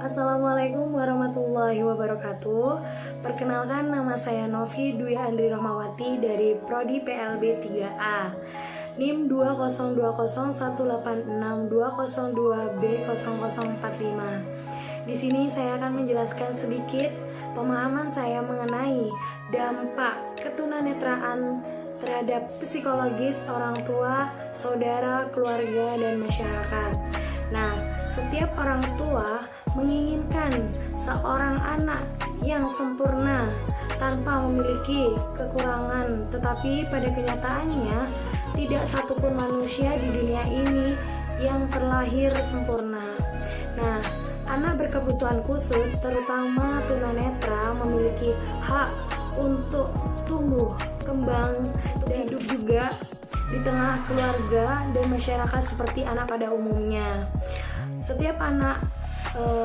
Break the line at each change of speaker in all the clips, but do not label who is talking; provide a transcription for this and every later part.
Assalamualaikum warahmatullahi wabarakatuh. Perkenalkan, nama saya Novi Dwi Andri Rahmawati dari Prodi PLB 3A, NIM 20201862002B0045. Di sini saya akan menjelaskan sedikit pemahaman saya mengenai dampak ketunanetraan terhadap psikologis orang tua, saudara, keluarga, dan masyarakat. Nah, setiap orang tua menginginkan seorang anak yang sempurna tanpa memiliki kekurangan, tetapi pada kenyataannya tidak satupun manusia di dunia ini yang terlahir sempurna. Nah, anak berkebutuhan khusus, terutama tunanetra, memiliki hak untuk tumbuh, kembang, dan hidup juga di tengah keluarga dan masyarakat seperti anak pada umumnya. Setiap anak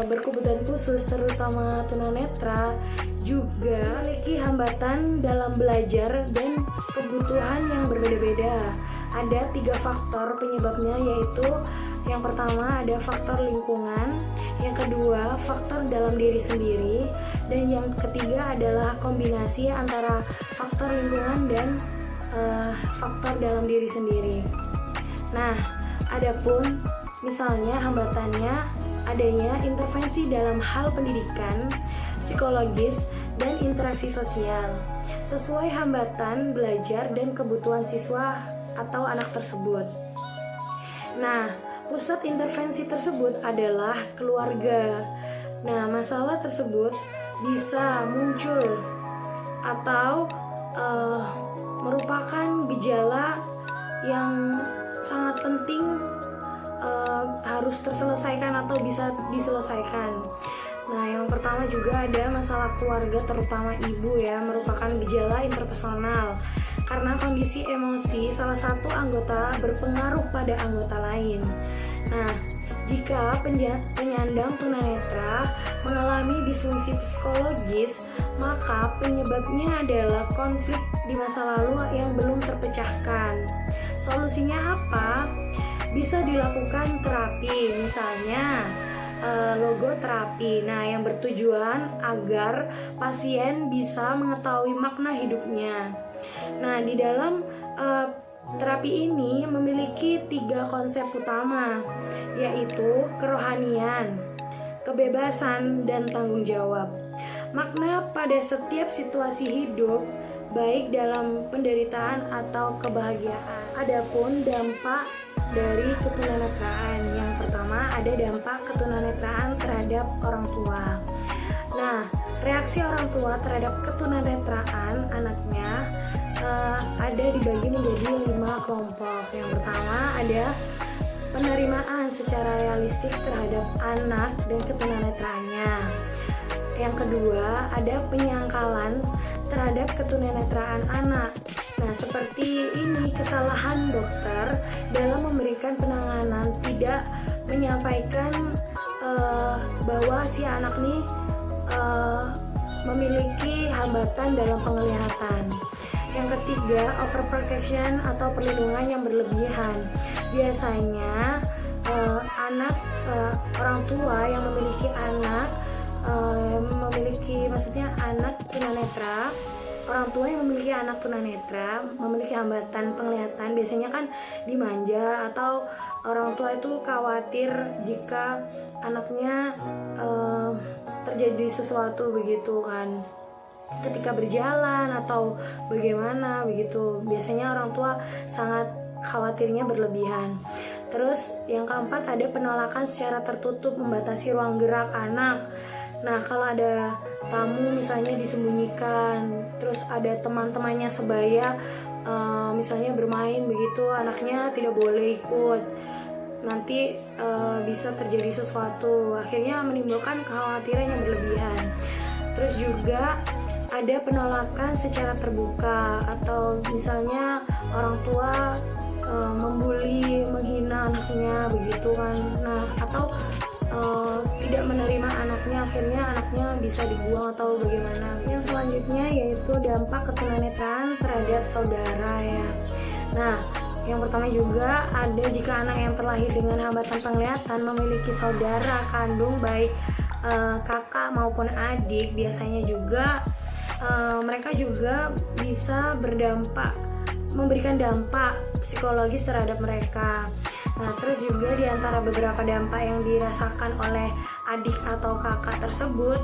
berkebutuhan khusus, terutama tunanetra, juga memiliki hambatan dalam belajar dan kebutuhan yang berbeda-beda. Ada 3 faktor penyebabnya, yaitu yang pertama ada faktor lingkungan, yang kedua faktor dalam diri sendiri, dan yang ketiga adalah kombinasi antara faktor lingkungan dan faktor dalam diri sendiri. Nah, adapun misalnya hambatannya adanya intervensi dalam hal pendidikan, psikologis, dan interaksi sosial sesuai hambatan belajar dan kebutuhan siswa atau anak tersebut. Nah, pusat intervensi tersebut adalah keluarga. Nah, masalah tersebut bisa muncul atau merupakan gejala yang sangat penting, harus terselesaikan atau bisa diselesaikan. Nah, yang pertama juga ada masalah keluarga, terutama ibu ya, merupakan gejala interpersonal karena kondisi emosi salah satu anggota berpengaruh pada anggota lain. Nah, jika penyandang tunanetra mengalami disfungsi psikologis, maka penyebabnya adalah konflik di masa lalu yang belum terpecahkan. Solusinya apa? Bisa dilakukan terapi, misalnya logoterapi. Nah, yang bertujuan agar pasien bisa mengetahui makna hidupnya. Nah, di dalam terapi ini memiliki 3 konsep utama, yaitu kerohanian, kebebasan, dan tanggung jawab. Makna pada setiap situasi hidup, baik dalam penderitaan atau kebahagiaan. Adapun dampak dari ketunanetraan, yang pertama ada dampak ketunanetraan terhadap orang tua. Nah, reaksi orang tua terhadap ketunanetraan anaknya ada dibagi menjadi 5 kelompok. Yang pertama ada penerimaan secara realistik terhadap anak dan ketunanetraannya. Yang kedua ada penyangkalan terhadap ketunanetraan anak. Nah, seperti ini kesalahan dokter dalam memberikan penanganan, tidak menyampaikan bahwa si anak nih memiliki hambatan dalam penglihatan. Yang ketiga, overprotection atau perlindungan yang berlebihan. Biasanya orang tua yang memiliki anak anak tunanetra, orang tua yang memiliki anak tunanetra memiliki hambatan penglihatan, biasanya kan dimanja, atau orang tua itu khawatir jika anaknya terjadi sesuatu begitu kan, ketika berjalan atau bagaimana begitu. Biasanya orang tua sangat khawatirnya berlebihan. Terus yang keempat ada penolakan secara tertutup, membatasi ruang gerak anak. Nah, kalau ada tamu misalnya disembunyikan, terus ada teman-temannya sebaya misalnya bermain begitu, anaknya tidak boleh ikut, nanti bisa terjadi sesuatu, akhirnya menimbulkan kekhawatiran yang berlebihan. Terus juga ada penolakan secara terbuka, atau misalnya orang tua membuli, menghina anaknya begitu kan. Nah, atau tidak menerima anaknya, akhirnya anaknya bisa dibuang atau bagaimana. Yang selanjutnya yaitu dampak ketunanetraan terhadap saudara ya. Nah, Yang pertama juga ada jika anak yang terlahir dengan hambatan penglihatan memiliki saudara kandung baik kakak maupun adik, biasanya juga mereka juga bisa memberikan dampak psikologis terhadap mereka. Nah, terus juga di antara beberapa dampak yang dirasakan oleh adik atau kakak tersebut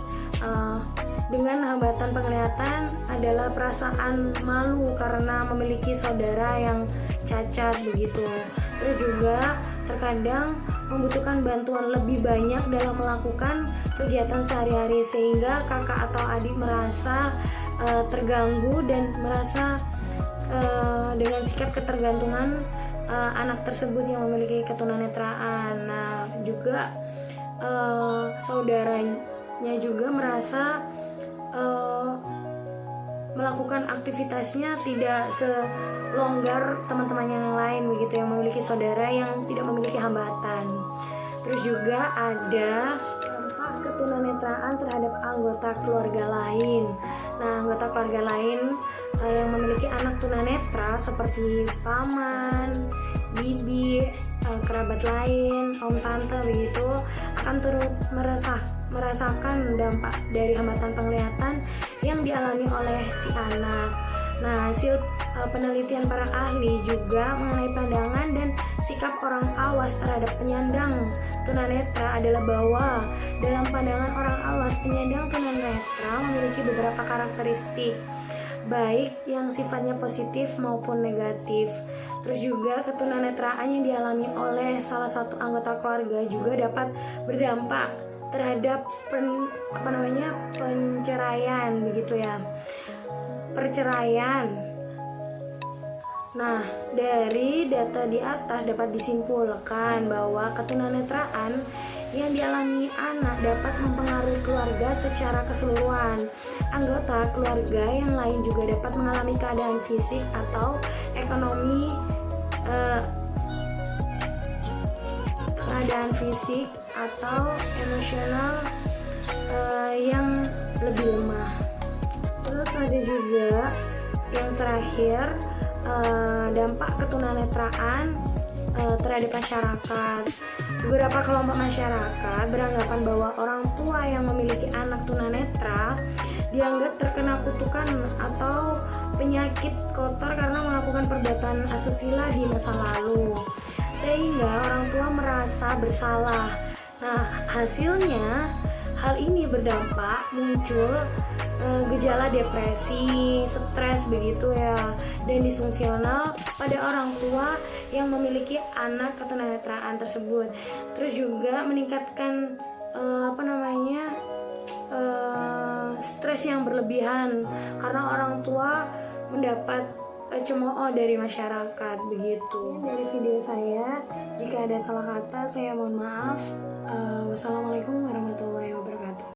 dengan hambatan penglihatan adalah perasaan malu karena memiliki saudara yang cacat begitu. Terus juga terkadang membutuhkan bantuan lebih banyak dalam melakukan kegiatan sehari-hari, sehingga kakak atau adik merasa terganggu dan merasa dengan sikap ketergantungan anak tersebut yang memiliki ketunanetraan. Nah, juga saudaranya juga merasa melakukan aktivitasnya tidak selonggar teman-temannya yang lain begitu, yang memiliki saudara yang tidak memiliki hambatan. Terus juga ada dampak ketunanetraan terhadap anggota keluarga lain. Nah, anggota keluarga lain yang memiliki anak tunanetra seperti paman, bibi, kerabat lain, om tante begitu akan turut merasakan dampak dari hambatan penglihatan yang dialami oleh si anak. Nah, hasil penelitian para ahli juga mengenai pandangan dan sikap orang awas terhadap penyandang tunanetra adalah bahwa dalam pandangan orang awas, penyandang tunanetra memiliki beberapa karakteristik baik yang sifatnya positif maupun negatif. Terus juga ketunanetraan yang dialami oleh salah satu anggota keluarga juga dapat berdampak terhadap penceraian begitu ya. Perceraian. Nah, dari data di atas dapat disimpulkan bahwa ketunanetraan yang dialami anak dapat mempengaruhi keluarga secara keseluruhan. Anggota keluarga yang lain juga dapat mengalami keadaan fisik atau ekonomi keadaan fisik atau emosional yang lebih lemah. Terus ada juga yang terakhir, dampak ketunanetraan terhadap masyarakat. Beberapa kelompok masyarakat beranggapan bahwa orang tua yang memiliki anak tunanetra dianggap terkena kutukan atau penyakit kotor karena melakukan perbuatan asusila di masa lalu, sehingga orang tua merasa bersalah. Nah, hasilnya hal ini berdampak muncul gejala depresi, stres begitu ya, dan disfungsional pada orang tua yang memiliki anak ketunanetraan tersebut. Terus juga meningkatkan stres yang berlebihan karena orang tua mendapat cemooh dari masyarakat begitu. Dari video saya, jika ada salah kata saya mohon maaf. Wassalamualaikum warahmatullahi wabarakatuh.